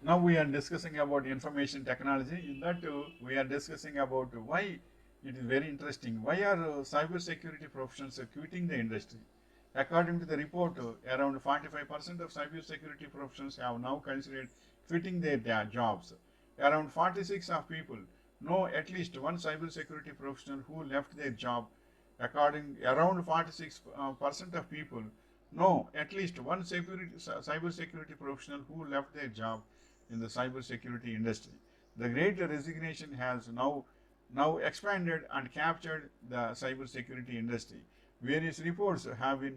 Now we are discussing about information technology. In that, we are discussing about why it is very interesting. Why are cybersecurity professionals quitting the industry? According to the report, around 45% of cybersecurity professionals have now considered quitting their jobs. Around 46 of people know at least one cybersecurity professional who left their job. According around 46% of people know at least one cybersecurity professional who left their job in the cybersecurity industry. The great resignation has now expanded and captured the cybersecurity industry. Various reports have been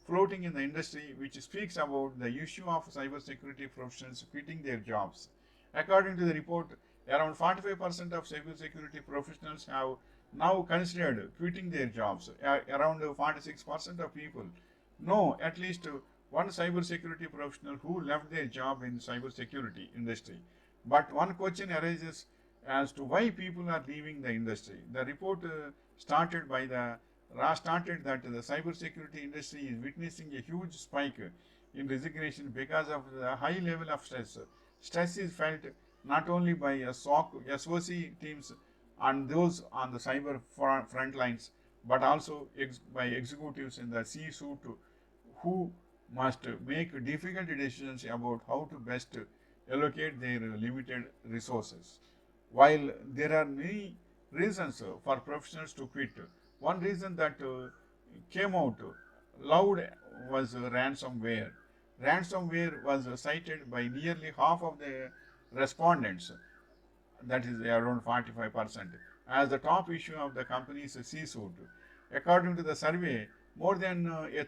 floating in the industry which speaks about the issue of cybersecurity professionals quitting their jobs. According to the report, around 45% of cybersecurity professionals have now considered quitting their jobs. Around 46% of people know at least one cybersecurity professional who left their job in cybersecurity industry. But one question arises as to why people are leaving the industry. The report started that the cybersecurity industry is witnessing a huge spike in resignation because of the high level of stress. Stress is felt not only by SOC teams and those on the cyber front lines, but also by executives in the C-suite who must make difficult decisions about how to best allocate their limited resources. While there are many reasons for professionals to quit, one reason that came out loud was ransomware. Ransomware was cited by nearly half of the respondents, that is around 45%, as the top issue of the company's C-suite. According to the survey, more than a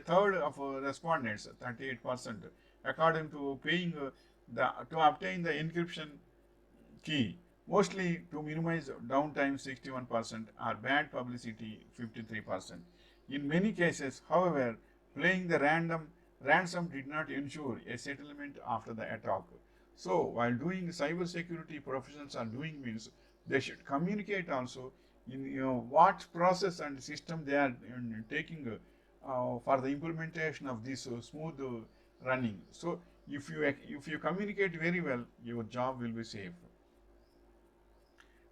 third of respondents, 38%, according to paying to obtain the encryption key, mostly to minimize downtime 61% or bad publicity 53%. In many cases, however, playing the ransom did not ensure a settlement after the attack. So, while doing cybersecurity professionals are doing means they should communicate also in what process and system they are taking for the implementation of this smooth running. So, if you communicate very well, your job will be safe.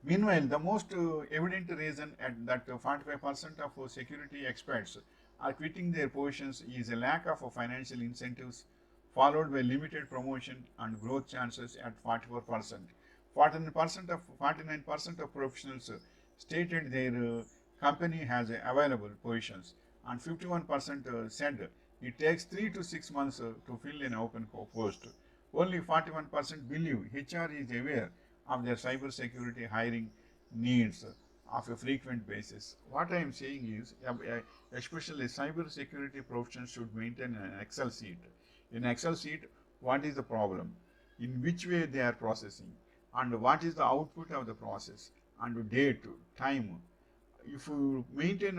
Meanwhile, the most evident reason that 45% of security experts are quitting their positions is a lack of financial incentives, followed by limited promotion and growth chances at 44%. 49% of professionals stated their company has available positions, and 51% said it takes 3 to 6 months to fill an open post. Only 41% believe HR is aware of their cybersecurity hiring needs of a frequent basis. What I am saying is, especially cybersecurity professionals should maintain an Excel sheet. In Excel sheet, what is the problem, in which way they are processing, and what is the output of the process, and date, time. If you maintain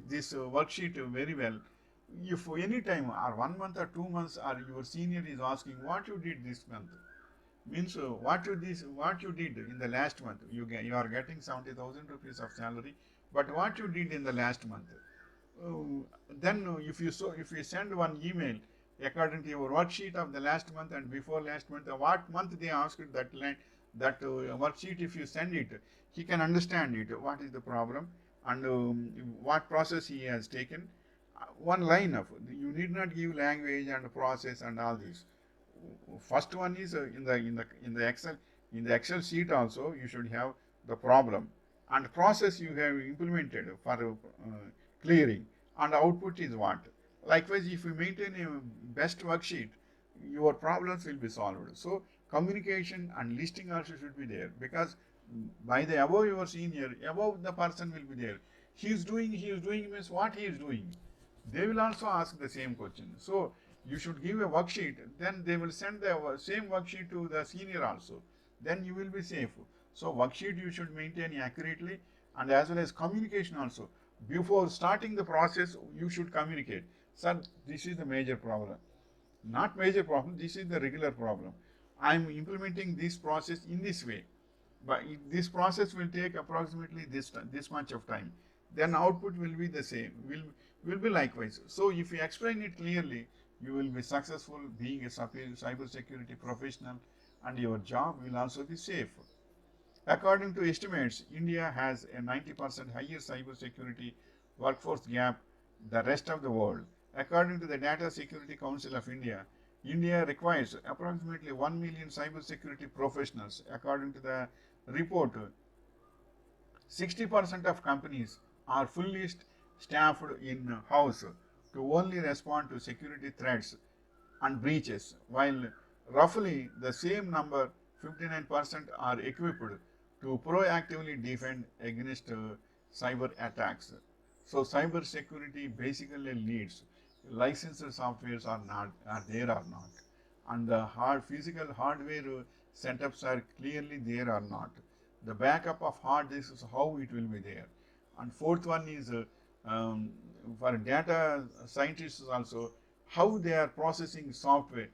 this worksheet very well, if any time or 1 month or 2 months or your senior is asking what you did this month, means what you did in the last month, you are getting 70,000 rupees of salary, but what you did in the last month, then if you send one email according to your worksheet of the last month and before last month, what month they asked that worksheet, if you send it, he can understand it, what is the problem, and what process he has taken. One line of, you need not give language and process and all this. First one is in the Excel sheet also you should have the problem and process you have implemented for clearing, and output is what. Likewise, if you maintain a best worksheet, your problems will be solved. So communication and listing also should be there, because by the above your senior, above the person will be there. He is doing means what he is doing. They will also ask the same question. So you should give a worksheet, then they will send the same worksheet to the senior also. Then you will be safe. So worksheet you should maintain accurately, and as well as communication also. Before starting the process, you should communicate. Sir, this is the major problem. Not major problem, this is the regular problem. I am implementing this process in this way, but this process will take approximately this much of time. Then output will be the same, will be likewise. So if you explain it clearly, you will be successful being a cybersecurity professional, and your job will also be safe. According to estimates, India has a 90% higher cybersecurity workforce gap than the rest of the world. According to the Data Security Council of India, India requires approximately 1 million cybersecurity professionals. According to the report, 60% of companies are fully staffed in-house to only respond to security threats and breaches, while roughly the same number, 59%, are equipped to proactively defend against cyber attacks. So cyber security basically leads licensed softwares are not are there or not, and the physical hardware setups are clearly there or not. The backup of hard disk is how it will be there. And fourth one is for data scientists also, how they are processing software.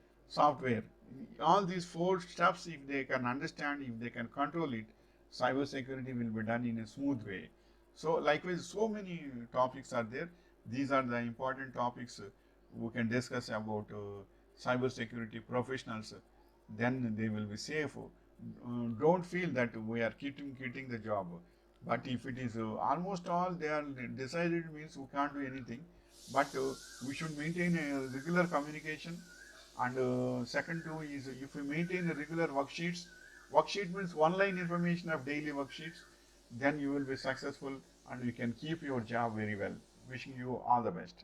All these four steps, if they can understand, if they can control it, cybersecurity will be done in a smooth way. So likewise, so many topics are there. These are the important topics we can discuss about cybersecurity professionals. Then they will be safe. Don't feel that we are quitting the job. But if it is almost all they are decided, means we can't do anything. But we should maintain a regular communication. And second two is, if we maintain a regular worksheet means one line information of daily worksheets, then you will be successful and you can keep your job very well. Wishing you all the best.